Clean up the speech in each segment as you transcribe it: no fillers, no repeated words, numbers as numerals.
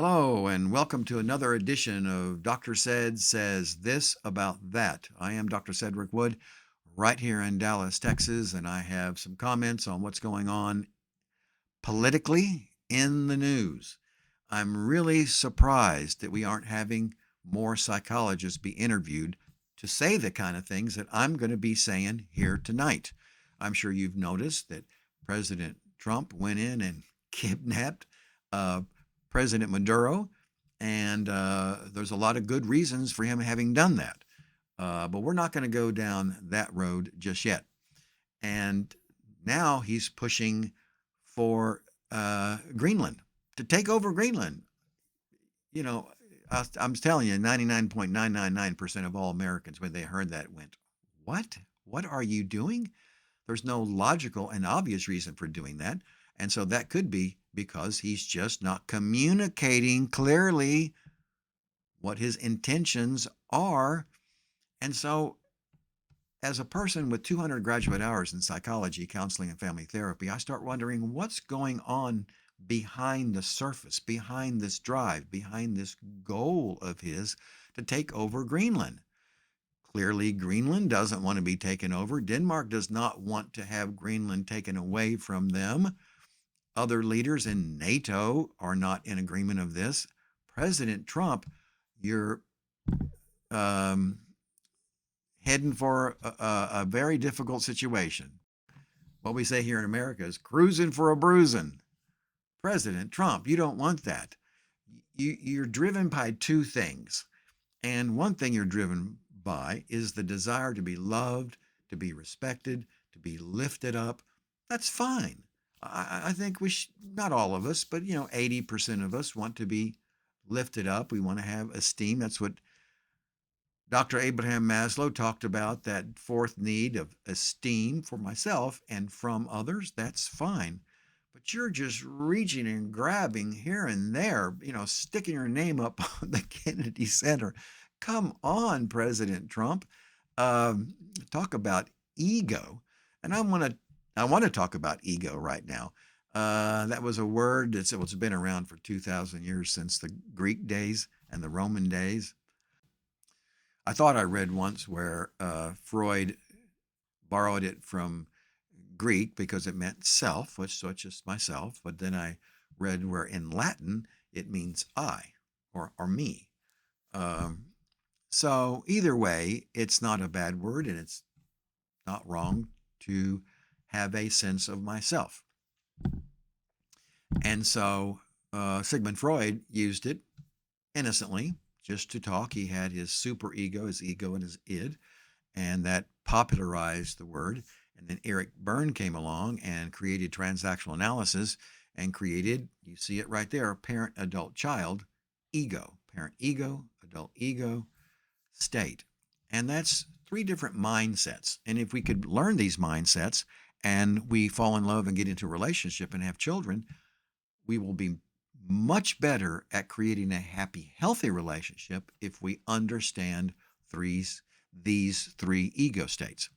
Hello, and welcome to another edition of Dr. Said Says This About That. I am Dr. Cedric Wood, right here in Dallas, Texas, and I have some comments on what's going on politically in the news. I'm really surprised that we aren't having more psychologists be interviewed to say the kind of things that I'm going to be saying here tonight. I'm sure you've noticed that President Trump went in and kidnapped uh, President Maduro, and there's a lot of good reasons for him having done that. But we're not going to go down that road just yet. And now he's pushing for Greenland, to take over Greenland. You know, I'm telling you, 99.999% of all Americans, when they heard that, went, "What? What are you doing?" There's no logical and obvious reason for doing that. And so that could be because he's just not communicating clearly what his intentions are. And so, as a person with 200 graduate hours in psychology, counseling, and family therapy, I start wondering what's going on behind the surface, behind this drive, behind this goal of his to take over Greenland. Clearly, Greenland doesn't want to be taken over. Denmark does not want to have Greenland taken away from them. Other leaders in NATO are not in agreement of this. President Trump, you're um, heading for a very difficult situation. What we say here in America is cruising for a bruising. President Trump, you don't want that. You're driven by two things. And one thing you're driven by is the desire to be loved, to be respected, to be lifted up. That's fine. I think not all of us, but 80% of us want to be lifted up. We want to have esteem. That's what Dr. Abraham Maslow talked about, that fourth need of esteem for myself and from others. That's fine. But you're just reaching and grabbing here and there, sticking your name up on the Kennedy Center. Come on, President Trump. Talk about ego. And I want to talk about ego right now. That was a word that's been around for 2,000 years, since the Greek days and the Roman days. I thought I read once where Freud borrowed it from Greek because it meant self, so it's just myself. But then I read where in Latin it means I or me. So either way, it's not a bad word, and it's not wrong to have a sense of myself. And so Sigmund Freud used it innocently, just to talk. He had his super ego, his ego and his id, and that popularized the word. And then Eric Berne came along and created transactional analysis and created, you see it right there, parent, adult, child, ego. Parent ego, adult ego, state. And that's three different mindsets. And if we could learn these mindsets and we fall in love and get into a relationship and have children, we will be much better at creating a happy, healthy relationship if we understand these three ego states.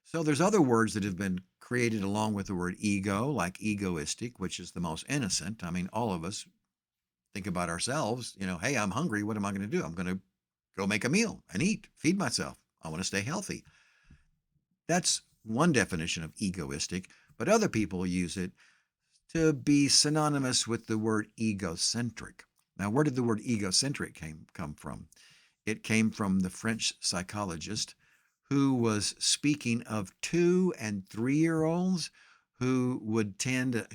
So there's other words that have been created along with the word ego, like egoistic, which is the most innocent. I mean, all of us think about ourselves, hey, I'm hungry. What am I going to do? I'm going to go make a meal and eat, feed myself. I want to stay healthy. That's one definition of egoistic, but other people use it to be synonymous with the word egocentric. Now, where did the word egocentric come from? It came from the French psychologist who was speaking of 2 and 3-year-olds who would tend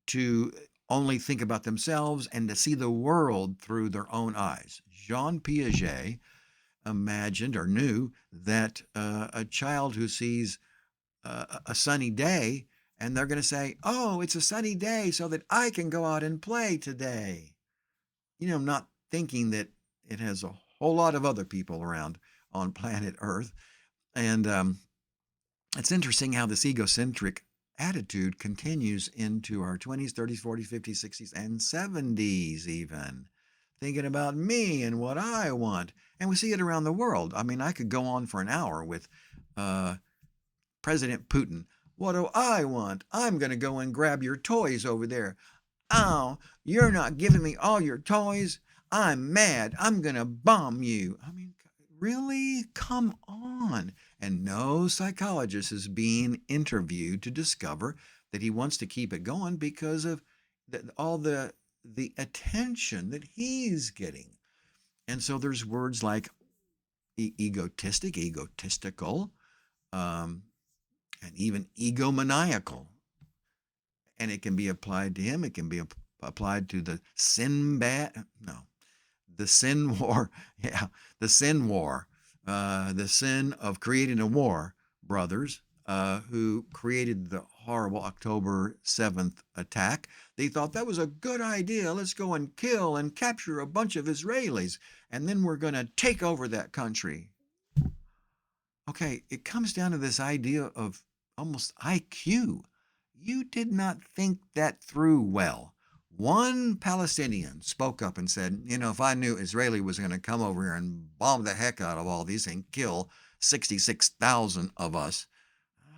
to only think about themselves and to see the world through their own eyes. Jean Piaget imagined or knew that a child who sees a sunny day, and they're going to say, "Oh, it's a sunny day so that I can go out and play today." Not thinking that it has a whole lot of other people around on planet Earth. And it's interesting how this egocentric attitude continues into our 20s, 30s, 40s, 50s, 60s, and 70s even. Thinking about me and what I want. And we see it around the world. I mean, I could go on for an hour with President Putin. What do I want? I'm going to go and grab your toys over there. Oh, you're not giving me all your toys. I'm mad. I'm going to bomb you. I mean, really? Come on. And no psychologist is being interviewed to discover that he wants to keep it going because of all the attention that he's getting. And so there's words like egotistic, egotistical, um, and even egomaniacal. And it can be applied to him. It can be applied to the the Sinwar, yeah, the Sinwar, the sin of creating a war, brothers, who created the horrible October 7th attack. They thought that was a good idea. Let's go and kill and capture a bunch of Israelis, and then we're going to take over that country. Okay, it comes down to this idea of almost IQ. You did not think that through well. One Palestinian spoke up and said, if I knew Israeli was going to come over here and bomb the heck out of all these and kill 66,000 of us,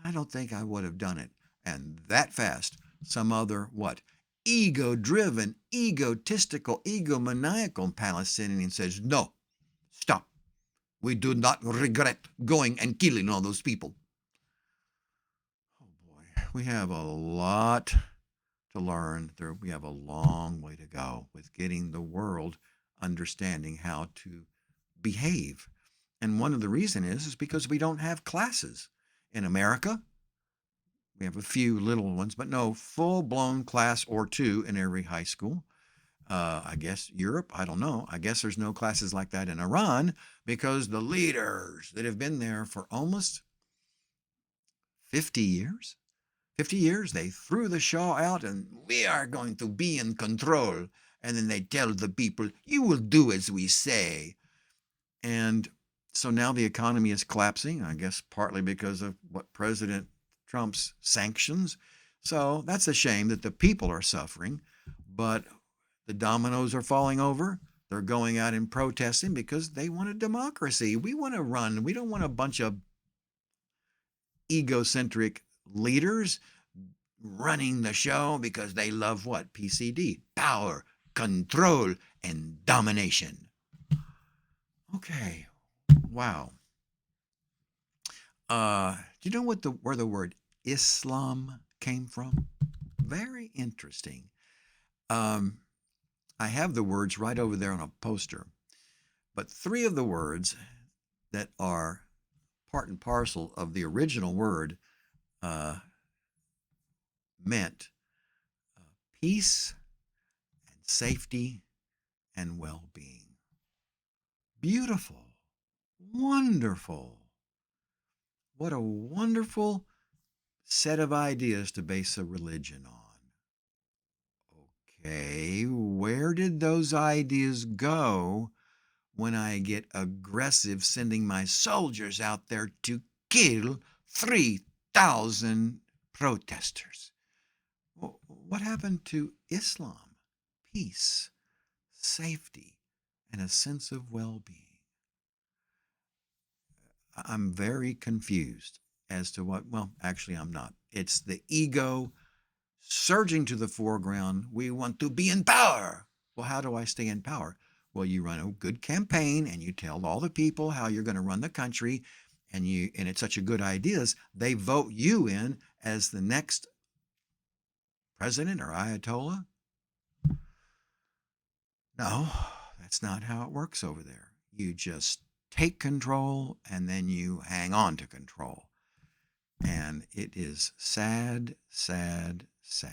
I don't think I would have done it. And that fast, some other, what? Ego-driven, egotistical, egomaniacal Palestinian says, no, stop. We do not regret going and killing all those people. Oh boy, we have a lot to learn. We have a long way to go with getting the world understanding how to behave. And one of the reasons is because we don't have classes. In America, we have a few little ones, but no full-blown class or two in every high school. I guess Europe, I don't know. I guess there's no classes like that in Iran because the leaders that have been there for almost 50 years, 50 years, they threw the Shah out and we are going to be in control. And then they tell the people, you will do as we say. And so now the economy is collapsing, I guess partly because of what President Trump's sanctions. So that's a shame that the people are suffering, but the dominoes are falling over. They're going out and protesting because they want a democracy. We want to run. We don't want a bunch of egocentric leaders running the show because they love what? PCD, power, control, and domination. Okay, wow. Do you know where the word Islam came from? Very interesting. Um, I have the words right over there on a poster, but three of the words that are part and parcel of the original word meant peace and safety and well-being. Beautiful, wonderful. What a wonderful set of ideas to base a religion on. Okay, where did those ideas go when I get aggressive sending my soldiers out there to kill 3,000 protesters? What happened to Islam, peace, safety, and a sense of well-being? I'm very confused as to actually, I'm not. It's the ego surging to the foreground. We want to be in power. Well, how do I stay in power? Well, you run a good campaign and you tell all the people how you're going to run the country, and it's such a good idea. They vote you in as the next president or ayatollah. No, that's not how it works over there. You just take control and then you hang on to control. And it is sad, sad, sad.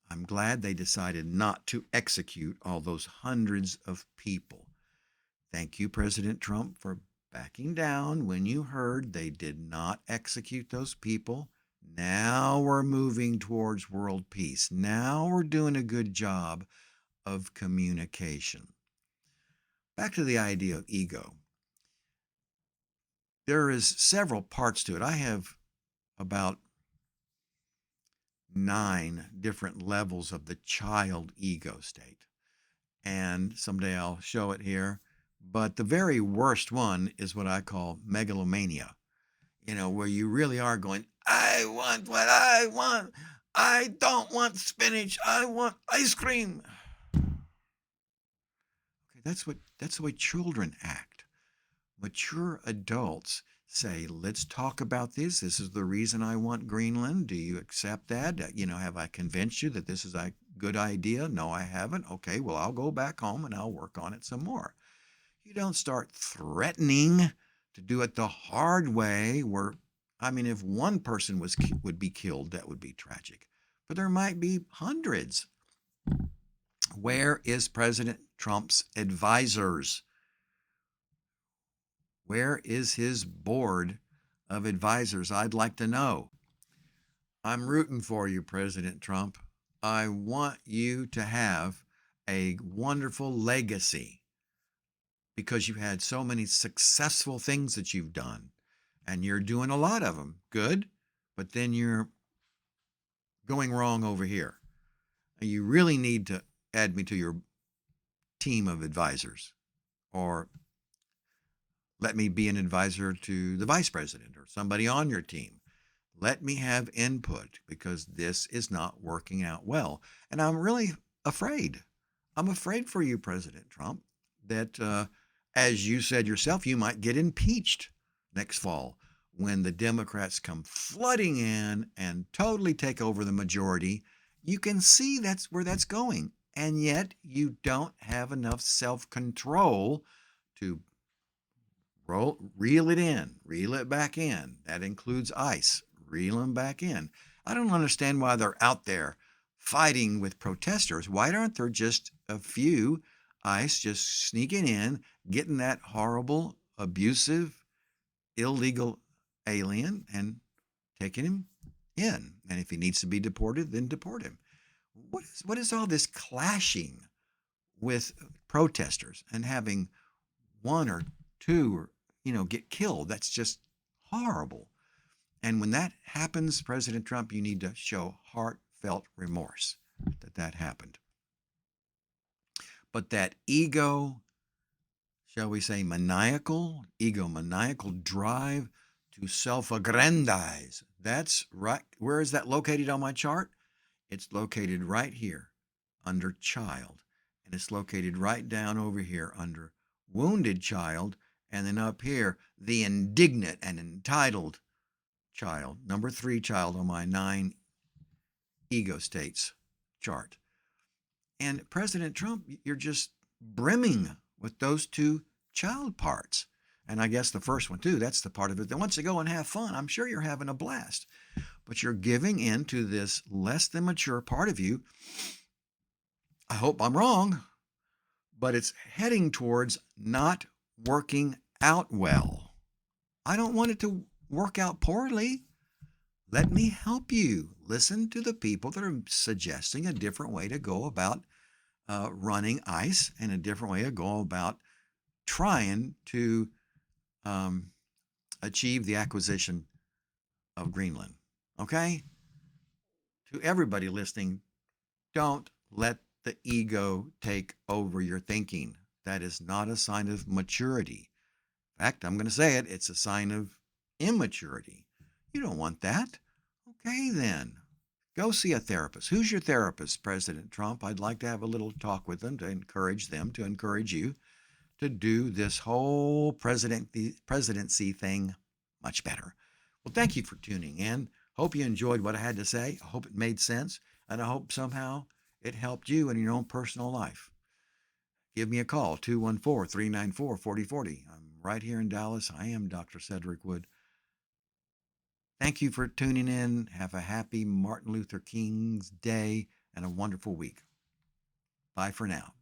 I'm glad they decided not to execute all those hundreds of people. Thank you, President Trump, for backing down when you heard they did not execute those people. Now we're moving towards world peace. Now we're doing a good job of communication. Back to the idea of ego. There is several parts to it. I have about 9 different levels of the child ego state. And someday I'll show it here. But the very worst one is what I call megalomania, where you really are going, I want what I want. I don't want spinach. I want ice cream. Okay, that's the way children act. Mature adults say, let's talk about this. This is the reason I want Greenland. Do you accept that? Have I convinced you that this is a good idea? No, I haven't. Okay, well, I'll go back home and I'll work on it some more. You don't start threatening to do it the hard way where, I mean, if one person would be killed, that would be tragic. But there might be hundreds. Where is President Trump's advisors? Where is his board of advisors? I'd like to know. I'm rooting for you, President Trump. I want you to have a wonderful legacy because you've had so many successful things that you've done, and you're doing a lot of them good, but then you're going wrong over here. You really need to add me to your team of advisors, or let me be an advisor to the vice president or somebody on your team. Let me have input because this is not working out well. And I'm really afraid. I'm afraid for you, President Trump, that as you said yourself, you might get impeached next fall when the Democrats come flooding in and totally take over the majority. You can see that's where that's going. And yet you don't have enough self-control to reel it in, reel it back in. That includes ICE, reel them back in. I don't understand why they're out there fighting with protesters. Why aren't there just a few ICE just sneaking in, getting that horrible, abusive, illegal alien and taking him in? And if he needs to be deported, then deport him. What is all this clashing with protesters and having one or two or get killed? That's just horrible. And when that happens, President Trump, you need to show heartfelt remorse that happened. But that ego, shall we say egomaniacal drive to self-aggrandize, that's right. Where is that located on my chart? It's located right here under child. And it's located right down over here under wounded child. And then up here, the indignant and entitled child, number 3 child on my 9 ego states chart. And President Trump, you're just brimming with those 2 child parts. And I guess the first one too, that's the part of it that wants to go and have fun. I'm sure you're having a blast. But you're giving in to this less than mature part of you. I hope I'm wrong, but it's heading towards not working out well. I don't want it to work out poorly. Let me help you. Listen to the people that are suggesting a different way to go about running ICE and a different way to go about trying to achieve the acquisition of Greenland. Okay? To everybody listening, don't let the ego take over your thinking. That is not a sign of maturity. In fact, I'm going to say it, it's a sign of immaturity. You don't want that. Okay, then. Go see a therapist. Who's your therapist, President Trump? I'd like to have a little talk with them to encourage you to do this whole presidency thing much better. Well, thank you for tuning in. Hope you enjoyed what I had to say. I hope it made sense, and I hope somehow it helped you in your own personal life. Give me a call, 214-394-4040. I'm right here in Dallas. I am Dr. Cedric Wood. Thank you for tuning in. Have a happy Martin Luther King's Day and a wonderful week. Bye for now.